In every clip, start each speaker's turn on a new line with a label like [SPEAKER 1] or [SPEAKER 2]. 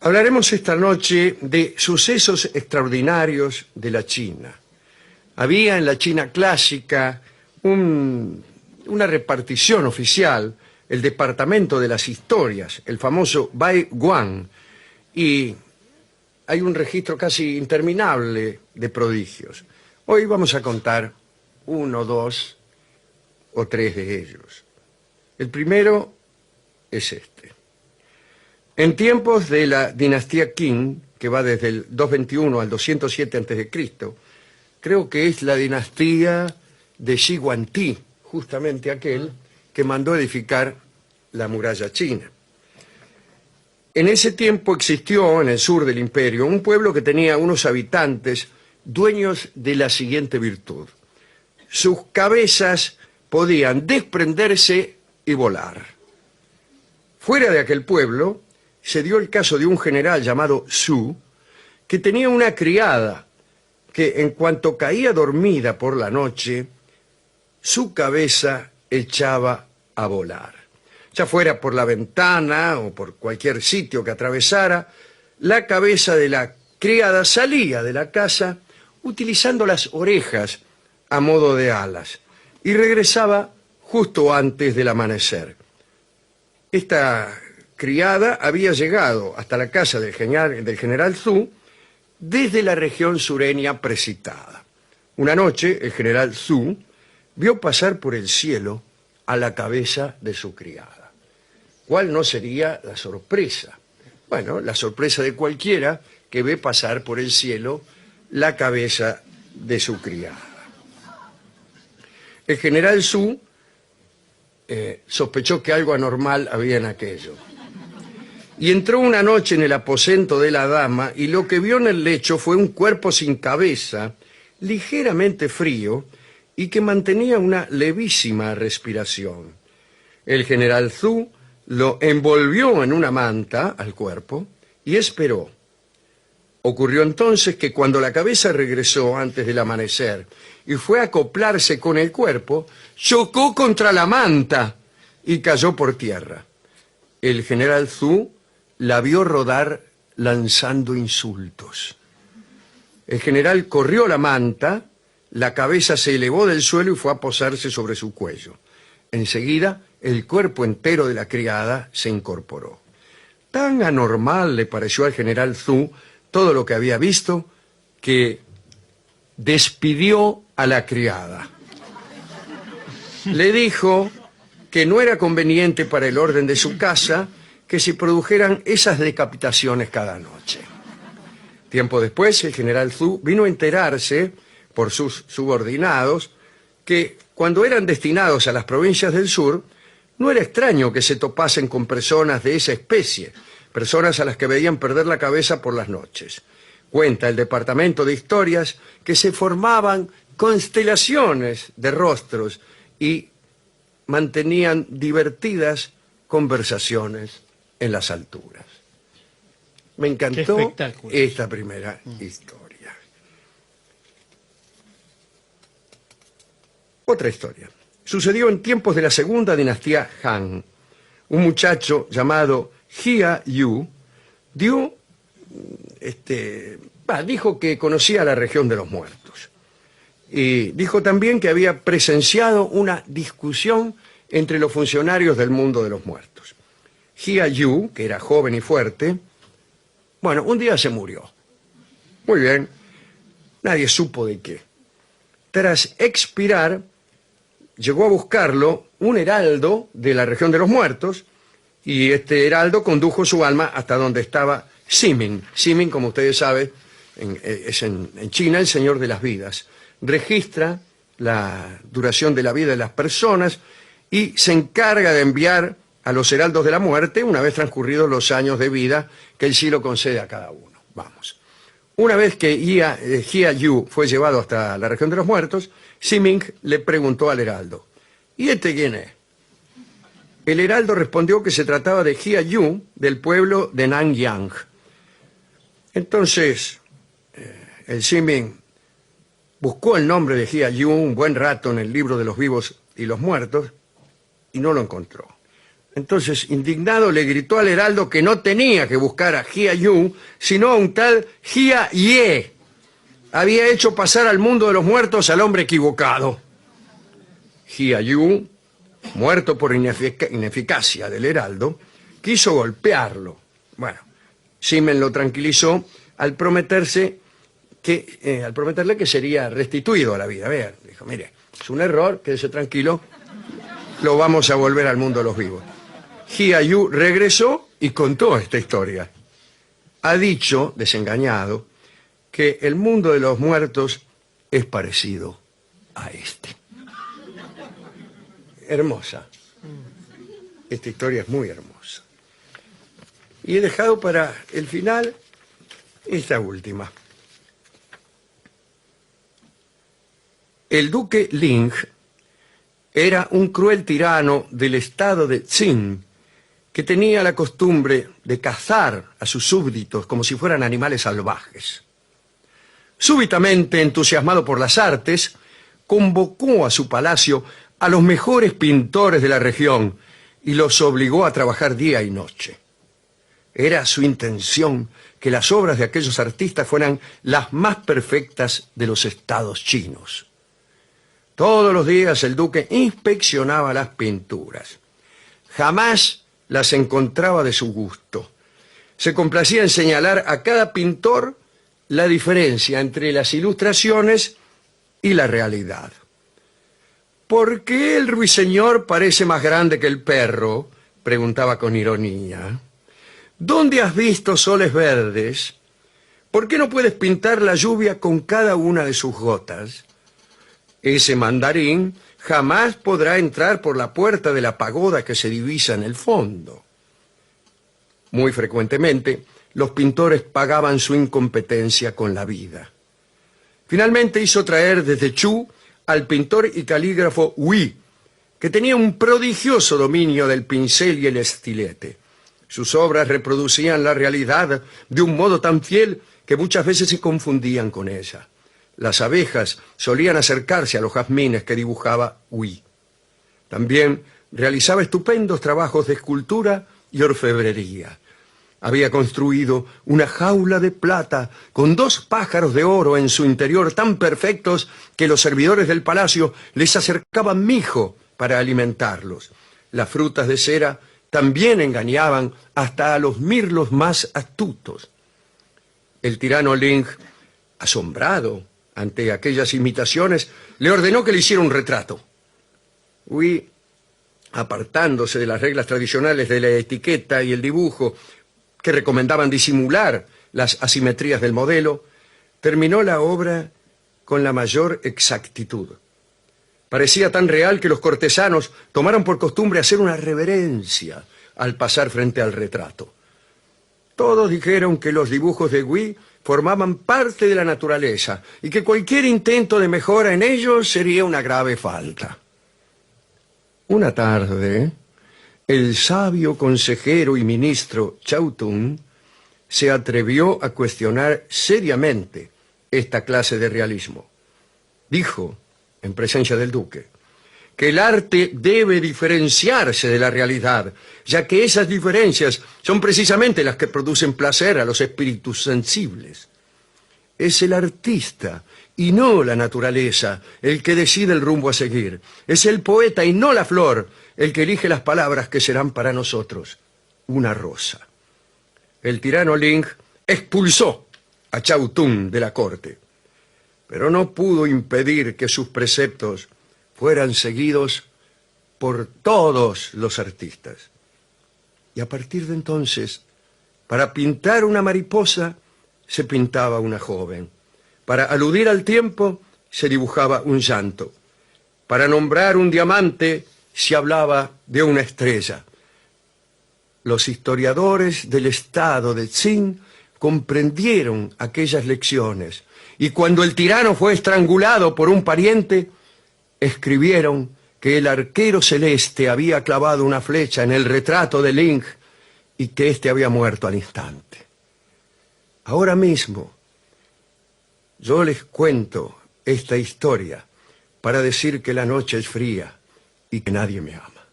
[SPEAKER 1] Hablaremos esta noche de sucesos extraordinarios de la China. Había en la China clásica una repartición oficial, el Departamento de las Historias, el famoso Bai Guan, y hay un registro casi interminable de prodigios. Hoy vamos a contar uno, dos o tres de ellos. El primero es este. En tiempos de la dinastía Qing, que va desde el 221 al 207 a.C., creo que es la dinastía de Shi Huangdi, justamente aquel que mandó edificar la muralla china. En ese tiempo existió en el sur del imperio un pueblo que tenía unos habitantes dueños de la siguiente virtud. Sus cabezas podían desprenderse y volar. Fuera de aquel pueblo se dio el caso de un general llamado Su, que tenía una criada que en cuanto caía dormida por la noche, su cabeza echaba a volar. Ya fuera por la ventana o por cualquier sitio que atravesara, la cabeza de la criada salía de la casa utilizando las orejas a modo de alas y regresaba justo antes del amanecer. Esta criada había llegado hasta la casa del general Zhu desde la región sureña precitada. Una noche, el general Zhu vio pasar por el cielo a la cabeza de su criada. ¿Cuál no sería la sorpresa? Bueno, la sorpresa de cualquiera que ve pasar por el cielo la cabeza de su criada. El general Zhu sospechó que algo anormal había en aquello. Y entró una noche en el aposento de la dama y lo que vio en el lecho fue un cuerpo sin cabeza, ligeramente frío y que mantenía una levísima respiración. El general Zhu lo envolvió en una manta al cuerpo y esperó. Ocurrió entonces que cuando la cabeza regresó antes del amanecer y fue a acoplarse con el cuerpo, chocó contra la manta y cayó por tierra. El general Zhu la vio rodar lanzando insultos. El general corrió la manta, la cabeza se elevó del suelo y fue a posarse sobre su cuello. Enseguida, el cuerpo entero de la criada se incorporó. Tan anormal le pareció al general Zhu todo lo que había visto que despidió a la criada. Le dijo que no era conveniente para el orden de su casa que se produjeran esas decapitaciones cada noche. Tiempo después, el general Zhu vino a enterarse por sus subordinados que cuando eran destinados a las provincias del sur, no era extraño que se topasen con personas de esa especie, personas a las que veían perder la cabeza por las noches. Cuenta el Departamento de Historias que se formaban constelaciones de rostros y mantenían divertidas conversaciones en las alturas. Me encantó esta primera historia. Otra historia. Sucedió en tiempos de la segunda dinastía Han. Un muchacho llamado Jia Yu dijo que conocía la región de los muertos. Y dijo también que había presenciado una discusión entre los funcionarios del mundo de los muertos. Jia Yu, que era joven y fuerte, un día se murió. Muy bien, nadie supo de qué. Tras expirar, llegó a buscarlo un heraldo de la región de los muertos, y este heraldo condujo su alma hasta donde estaba Siming. Siming, como ustedes saben, es en China el señor de las vidas. Registra la duración de la vida de las personas y se encarga de enviar a los heraldos de la muerte una vez transcurridos los años de vida que el cielo concede a cada uno. Vamos. Una vez que Jia Yu fue llevado hasta la región de los muertos, Siming le preguntó al heraldo, ¿y este quién es? El heraldo respondió que se trataba de Jia Yu, del pueblo de Nanyang. Entonces, el Siming buscó el nombre de Jia Yu un buen rato en el libro de los vivos y los muertos y no lo encontró. Entonces, indignado, le gritó al heraldo que no tenía que buscar a Jia Yu, sino a un tal Jia Ye. Había hecho pasar al mundo de los muertos al hombre equivocado. Jia Yu, muerto por ineficacia del heraldo, quiso golpearlo. Bueno, Simen lo tranquilizó al prometerle que sería restituido a la vida. Vea, dijo, mire, es un error, quédese tranquilo, lo vamos a volver al mundo de los vivos. Jia Yu regresó y contó esta historia. Ha dicho, desengañado, que el mundo de los muertos es parecido a este. Hermosa. Esta historia es muy hermosa. Y he dejado para el final esta última. El duque Ling era un cruel tirano del estado de Qin que tenía la costumbre de cazar a sus súbditos como si fueran animales salvajes. Súbitamente, entusiasmado por las artes, convocó a su palacio a los mejores pintores de la región y los obligó a trabajar día y noche. Era su intención que las obras de aquellos artistas fueran las más perfectas de los estados chinos. Todos los días el duque inspeccionaba las pinturas. Jamás las encontraba de su gusto. Se complacía en señalar a cada pintor la diferencia entre las ilustraciones y la realidad. ¿Por qué el ruiseñor parece más grande que el perro?, preguntaba con ironía. ¿Dónde has visto soles verdes? ¿Por qué no puedes pintar la lluvia con cada una de sus gotas? Ese mandarín jamás podrá entrar por la puerta de la pagoda que se divisa en el fondo. Muy frecuentemente, los pintores pagaban su incompetencia con la vida. Finalmente hizo traer desde Chu al pintor y calígrafo Hui, que tenía un prodigioso dominio del pincel y el estilete. Sus obras reproducían la realidad de un modo tan fiel que muchas veces se confundían con ella. Las abejas solían acercarse a los jazmines que dibujaba Hui. También realizaba estupendos trabajos de escultura y orfebrería. Había construido una jaula de plata con 2 pájaros de oro en su interior tan perfectos que los servidores del palacio les acercaban mijo para alimentarlos. Las frutas de cera también engañaban hasta a los mirlos más astutos. El tirano Ling, asombrado ante aquellas imitaciones, le ordenó que le hiciera un retrato. Hui, apartándose de las reglas tradicionales de la etiqueta y el dibujo, que recomendaban disimular las asimetrías del modelo, terminó la obra con la mayor exactitud. Parecía tan real que los cortesanos tomaron por costumbre hacer una reverencia al pasar frente al retrato. Todos dijeron que los dibujos de Hui formaban parte de la naturaleza y que cualquier intento de mejora en ellos sería una grave falta. Una tarde, el sabio consejero y ministro Chao Tun se atrevió a cuestionar seriamente esta clase de realismo. Dijo, en presencia del duque, que el arte debe diferenciarse de la realidad, ya que esas diferencias son precisamente las que producen placer a los espíritus sensibles. Es el artista y no la naturaleza el que decide el rumbo a seguir. Es el poeta y no la flor el que elige las palabras que serán para nosotros una rosa. El tirano Ling expulsó a Chao Tun de la corte, pero no pudo impedir que sus preceptos fueran seguidos por todos los artistas. Y a partir de entonces, para pintar una mariposa, se pintaba una joven. Para aludir al tiempo, se dibujaba un llanto. Para nombrar un diamante, se hablaba de una estrella. Los historiadores del estado de Qin comprendieron aquellas lecciones, y cuando el tirano fue estrangulado por un pariente, escribieron que el arquero celeste había clavado una flecha en el retrato de Ling y que éste había muerto al instante. Ahora mismo, yo les cuento esta historia para decir que la noche es fría y que nadie me ama.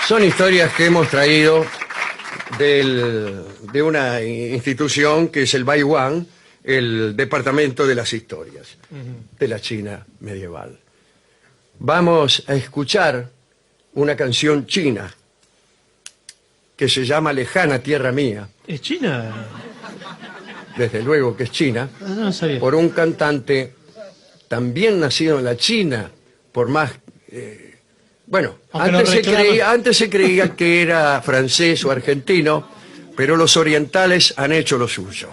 [SPEAKER 1] Son historias que hemos traído de una institución que es el Baiwán, el Departamento de las Historias de la China medieval. Vamos a escuchar una canción china que se llama Lejana Tierra Mía.
[SPEAKER 2] ¿Es China?
[SPEAKER 1] Desde luego que es china,
[SPEAKER 2] No sabía.
[SPEAKER 1] por un cantante también nacido en la China, por más... bueno, antes se creía que era francés o argentino, pero los orientales han hecho lo suyo.